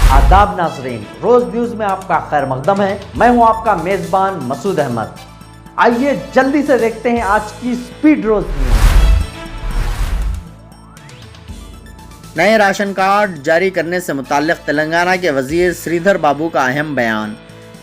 आदाब नाज़रीन, रोज न्यूज में आपका खैर मकदम है। मैं हूं आपका मेजबान मसूद अहमद। आइए जल्दी से देखते हैं आज की स्पीड रोज न्यूज। नए राशन कार्ड जारी करने से मुताल्लिक़ तेलंगाना के वज़ीर श्रीधर बाबू का अहम बयान।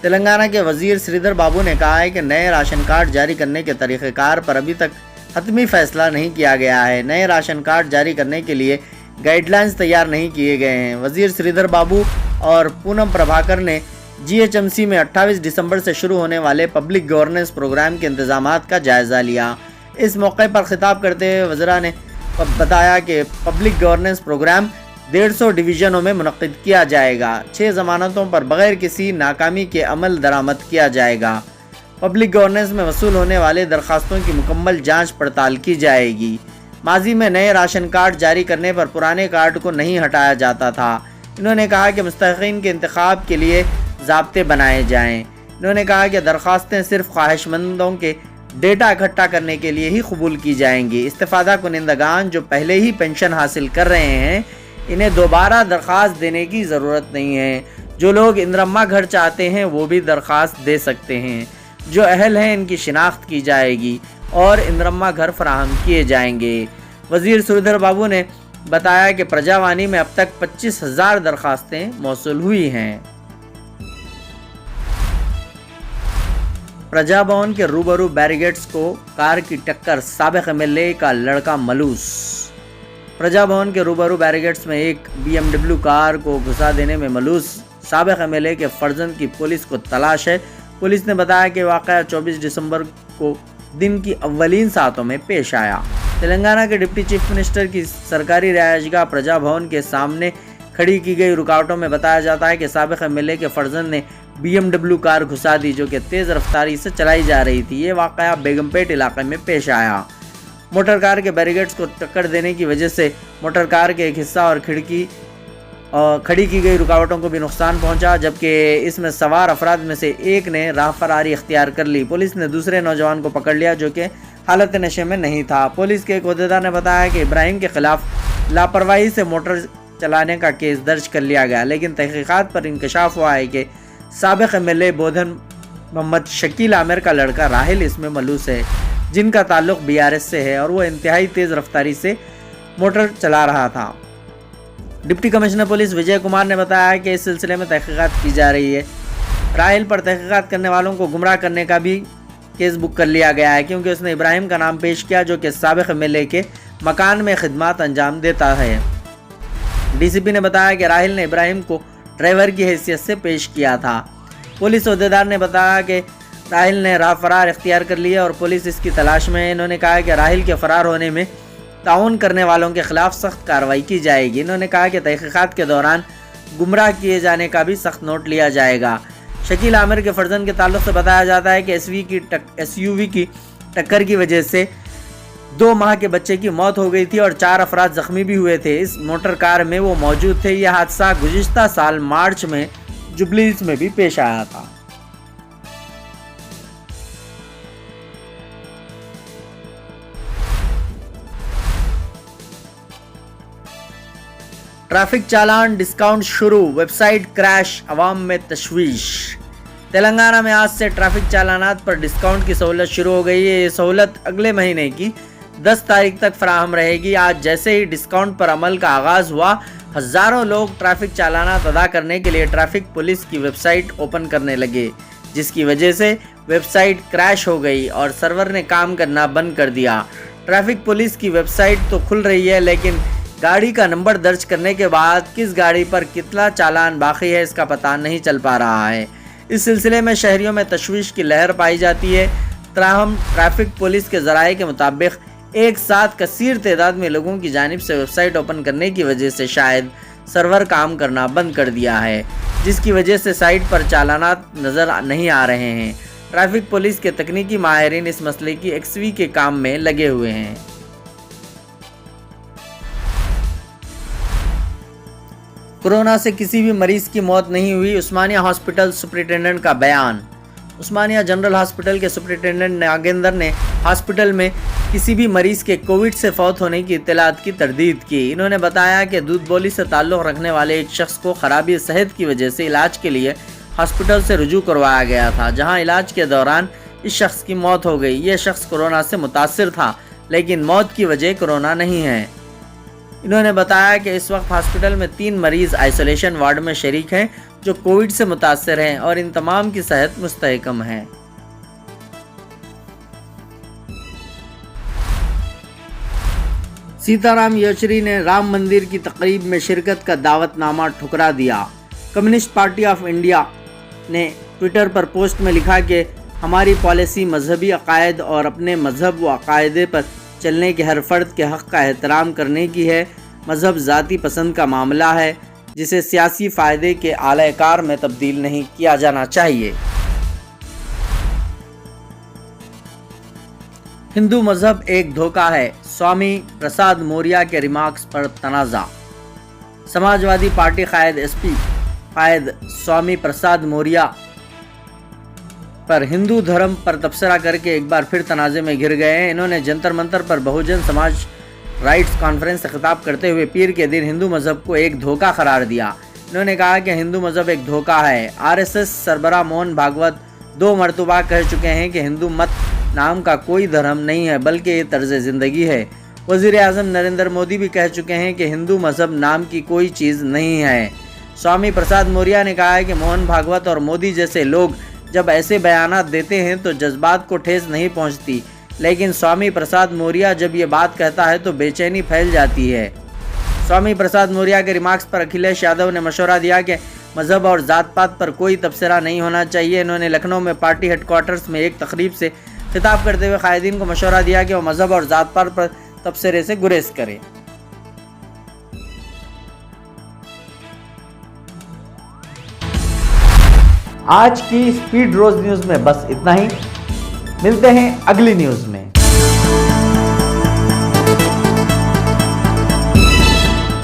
तेलंगाना के वज़ीर श्रीधर बाबू ने कहा है कि नए राशन कार्ड जारी करने के तरीक़ेकार पर अभी तक हतमी फैसला नहीं किया गया है। नए राशन कार्ड जारी करने के लिए गाइडलाइंस तैयार नहीं किए गए हैं। वज़ीर श्रीधर बाबू और पूनम प्रभाकर ने GHMC में 28 दिसंबर से शुरू होने वाले पब्लिक गवर्नेंस प्रोग्राम के इंतजामात का जायज़ा लिया। इस मौके पर खिताब करते हुए वज़रा ने बताया कि पब्लिक गवर्नेंस प्रोग्राम 150 डिवीज़नों में मुनक़्क़िद किया जाएगा। 6 ज़मानतों पर बग़ैर किसी नाकामी के अमल दरामद किया जाएगा। पब्लिक गवर्नेंस में वसूल होने वाले दरख्वास्तों की मुकम्मल जाँच पड़ताल की जाएगी। माजी में नए राशन कार्ड जारी करने पर पुराने कार्ड को नहीं हटाया जाता था। इन्होंने कहा कि मुस्तहिक़ीन के इंतखाब के लिए ज़ाब्ते बनाए जाएं। इन्होंने कहा कि दरख्वास्तें सिर्फ ख्वाहिशमंदों के डेटा इकट्ठा करने के लिए ही कबूल की जाएंगी। इस्तिफ़ादा कुनिंदगान जो पहले ही पेंशन हासिल कर रहे हैं, इन्हें दोबारा दरख्वास्त देने की ज़रूरत नहीं है। जो लोग इंदिरम्मा घर चाहते हैं वो भी दरख्वास्त दे सकते हैं। जो अहल हैं इनकी शिनाख्त की जाएगी और इंदिरम्मा घर फराहम किए जाएंगे। वज़ीर श्रीधर बाबू ने बताया कि प्रजावानी में अब तक 25,000 दरख्वास्तें मौसूल हुई हैं। प्रजा भवन के रूबरू बैरिगेड्स को कार की टक्कर, साबिक़ MLA का लड़का मलूस। प्रजा भवन के रूबरू बैरिगेड्स में एक BMW कार को घुसा देने में मलूस साबिक़ MLA के फर्जंद की पुलिस को तलाश है। पुलिस ने बताया कि वाक़या 24 दिसंबर को दिन की अव्वलीन सातों में पेश आया। तेलंगाना के डिप्टी चीफ मिनिस्टर की सरकारी रिहायशगाह प्रजा भवन के सामने खड़ी की गई रुकावटों में बताया जाता है कि साबिक़ MLA के फर्जंद ने BMW कार घुसा दी जो कि तेज़ रफ्तारी से चलाई जा रही थी। ये वाक़या बेगमपेट इलाके में पेश आया। मोटर कार के बैरिगेड्स को टक्कर देने की वजह से मोटर कार के एक हिस्सा और खड़ी की गई रुकावटों को भी नुकसान पहुंचा, जबकि इसमें सवार अफराद में से एक ने राह फरारी इख्तियार कर ली। पुलिस ने दूसरे नौजवान को पकड़ लिया जो कि हालत नशे में नहीं था। पुलिस के एक अहदेदार ने बताया कि इब्राहिम के खिलाफ लापरवाही से मोटर चलाने का केस दर्ज कर लिया गया, लेकिन तहकीकात पर इंकशाफ हुआ है कि साबिक़ MLA बोधन मोहम्मद शकील आमिर का लड़का राहिल इसमें मलूस है, जिनका ताल्लुक BRS से है और वो इंतहाई तेज़ रफ्तारी से मोटर चला रहा था। Deputy commissioner police Vijay Kumar ने बताया कि इस सिलसिले में तहकीकात की जा रही है। राहिल पर तहकीकात करने वालों को गुमराह करने का भी केस बुक कर लिया गया है, क्योंकि उसने इब्राहिम का नाम पेश किया जो कि साबिक़ MLA के मकान में खिदमत अंजाम देता है। DCP ने बताया कि राहिल ने इब्राहिम को ड्राइवर की हैसियत से पेश किया था। पुलिस अहदेदार ने बताया कि राहिल ने राह फरार इख्तियार कर लिया और पुलिस इसकी तलाश में है। इन्होंने कहा कि राहिल के फ़रार होने में ताउन करने वालों के खिलाफ सख्त कार्रवाई की जाएगी। इन्होंने कहा कि तहकीकात के दौरान गुमराह किए जाने का भी सख्त नोट लिया जाएगा। शकील आमिर के फर्जंद के ताल्लुक से बताया जाता है कि SUV की टक्कर की वजह से 2 माह के बच्चे की मौत हो गई थी और 4 अफराद जख्मी भी हुए थे। इस मोटर कार में वो मौजूद थे। यह हादसा गुज़िश्ता साल मार्च में जुबलीस में भी पेश आया था। ट्रैफिक चालान डिस्काउंट शुरू, वेबसाइट क्रैश, अवाम में तशवीश। तेलंगाना में आज से ट्रैफिक चालानात पर डिस्काउंट की सहूलत शुरू हो गई है। ये सहूलत अगले महीने की 10 तारीख तक फराहम रहेगी। आज जैसे ही डिस्काउंट पर अमल का आगाज़ हुआ, हज़ारों लोग ट्रैफिक चालानात अदा करने के लिए ट्रैफिक पुलिस की वेबसाइट ओपन करने लगे, जिसकी वजह से वेबसाइट क्रैश हो गई और सर्वर ने काम करना बंद कर दिया। ट्रैफिक पुलिस की वेबसाइट तो खुल रही है, लेकिन गाड़ी का नंबर दर्ज करने के बाद किस गाड़ी पर कितना चालान बाकी है इसका पता नहीं चल पा रहा है। इस सिलसिले में शहरियों में तशवीश की लहर पाई जाती है। ताहम ट्रैफिक पुलिस के ज़राए के मुताबिक एक साथ कसीर तादाद में लोगों की जानिब से वेबसाइट ओपन करने की वजह से शायद सर्वर काम करना बंद कर दिया है, जिसकी वजह से साइट पर चालानात नज़र नहीं आ रहे हैं। ट्रैफिक पुलिस के तकनीकी माहिरीन इस मसले की XV के काम में लगे हुए हैं। कोरोना से किसी भी मरीज़ की मौत नहीं हुई, उस्मानिया हॉस्पिटल सुपरिटेंडेंट का बयान। उस्मानिया जनरल हॉस्पिटल के सुपरिटेंडेंट नागेंद्र ने हॉस्पिटल में किसी भी मरीज के कोविड से फौत होने की इत्तलात की तरदीद की। इन्होंने बताया कि दूध बोली से ताल्लुक़ रखने वाले एक शख्स को खराबी सेहत की वजह से इलाज के लिए हॉस्पिटल से रुजू करवाया गया था, जहां इलाज के दौरान इस शख्स की मौत हो गई। यह शख्स कोरोना से मुतासिर था, लेकिन मौत की वजह कोरोना नहीं है। इन्होंने बताया कि इस वक्त हॉस्पिटल में 3 मरीज आइसोलेशन वार्ड में शरीक हैं जो कोविड से मुतासिर हैं और इन तमाम की सेहत मुस्तहकम है। सीताराम येचुरी ने राम मंदिर की तकरीब में शिरकत का दावतनामा ठुकरा दिया। कम्युनिस्ट पार्टी ऑफ इंडिया ने ट्विटर पर पोस्ट में लिखा कि हमारी पॉलिसी मजहबी अकायद और अपने मजहब व अकायदे पर चलने के हर फर्द के हक़ का एहतराम करने की है। मजहब ज़ाती पसंद का मामला है जिसे सियासी फ़ायदे के आलयकार में तब्दील नहीं किया जाना चाहिए। हिंदू मजहब एक धोखा है, स्वामी प्रसाद मौर्य के रिमार्क्स पर तनाज़ा। समाजवादी पार्टी कायद एसपी कायद स्वामी प्रसाद मौर्य पर हिंदू धर्म पर तबसरा करके एक बार फिर तनाज़े में घिर गए हैं। इन्होंने जंतर मंतर पर बहुजन समाज राइट्स कॉन्फ्रेंस से खिताब करते हुए पीर के दिन हिंदू मजहब को एक धोखा करार दिया। इन्होंने कहा कि हिंदू मजहब एक धोखा है। आरएसएस सरबराह मोहन भागवत 2 मरतबा कह चुके हैं कि हिंदू मत नाम का कोई धर्म नहीं है, बल्कि ये तर्ज ज़िंदगी है। वज़ीर आज़म नरेंद्र मोदी भी कह चुके हैं कि हिंदू मजहब नाम की कोई चीज़ नहीं है। स्वामी प्रसाद मौर्य ने कहा है कि मोहन भागवत और मोदी जैसे लोग जब ऐसे बयानात देते हैं तो जज्बात को ठेस नहीं पहुंचती, लेकिन स्वामी प्रसाद मौर्य जब ये बात कहता है तो बेचैनी फैल जाती है। स्वामी प्रसाद मौर्य के रिमार्क्स पर अखिलेश यादव ने मशवरा दिया कि मजहब और ज़ात पात पर कोई तबसरा नहीं होना चाहिए। इन्होंने लखनऊ में पार्टी हेडक्वार्टर्स में एक तकरीब से खिताब करते हुए कायदीन को मशवरा दिया कि वो मजहब और ज़ात पात पर तबसरे से गुरेज करें। आज की स्पीड रोज न्यूज में बस इतना ही। मिलते हैं अगली न्यूज में।